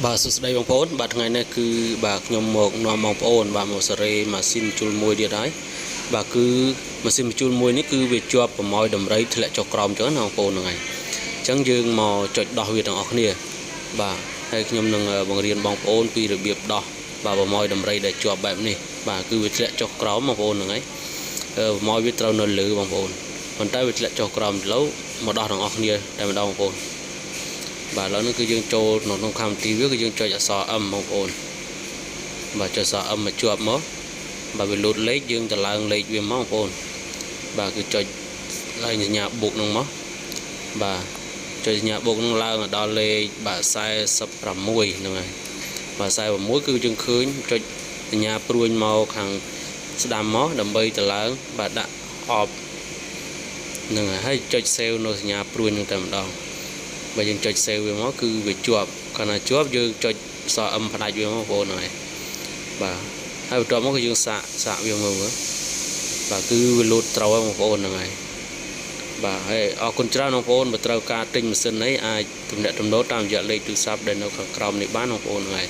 បាទសួស្តីបងប្អូនបាទថ្ងៃនេះគឺបាទខ្ញុំមកនាំបងប្អូនបាទមកសេរីម៉ាស៊ីនជួលមួយទៀតហើយបាទគឺម៉ាស៊ីនជួលមួយនេះគឺវាជាប់ប្រម៉ោយដំរីធ្លាក់ចុះក្រោមចឹងណាបងប្អូនហ្នឹងហើយអញ្ចឹងយើងមកចុចដោះវាទាំងអស់គ្នាបាទហើយខ្ញុំនឹងបង្រៀនបងប្អូនពីរបៀបដោះបាទប្រម៉ោយដំរីដែលជាប់បែបនេះបាទគឺវាធ្លាក់ចុះក្រោមបងប្អូនហ្នឹងហើយប្រម៉ោយវាត្រូវនៅលើបងប្អូនប៉ុន្តែវាធ្លាក់ចុះក្រោមទៅលើមកដោះទាំងអស់គ្នាតែម្ដងបងប្អូនបាទឥឡូវនេះគឺយើងចូលក្នុងកម្មវិធីវាគឺយើងចុចអក្សរ M បងប្អូនបាទចុចអក្សរ M មកជាប់មកបាទវាលូតលេខយើងទៅឡើងលេខវាមកបងប្អូនបាទគឺចុចឡើងសញ្ញាបូកនឹងមកបាទចុចសញ្ញាបូកនឹងឡើងដល់លេខបាទ46ហ្នឹងហើយបាទ46គឺយើងឃើញចុចសញ្ញាព្រួញមកខាងស្ដាំមកដើម្បីទៅឡើងបាទដាក់អបហ្នឹងហើយចុច save នៅសញ្ញាព្រួញនឹងតែម្ដងបើយើងចុច save វាមកគឺវាជាប់កាលណាជាប់យើងចុចអក្សរ M ផ្ដាច់វាមកបងប្អូនហើយបាទហើយបន្ទាប់មកគឺយើងសាកវាមើលបាទគឺវាលូតត្រូវហើយបងប្អូនហ្នឹងហើយបាទហើយអរគុណច្រើនបងប្អូនបើត្រូវការទិញម៉ាស៊ីននេះអាចទំនាក់ទំនងតាមរយៈលេខទូរស័ព្ទដែលនៅខាងក្រោមនេះបានបងប្អូនហ្នឹងហើយ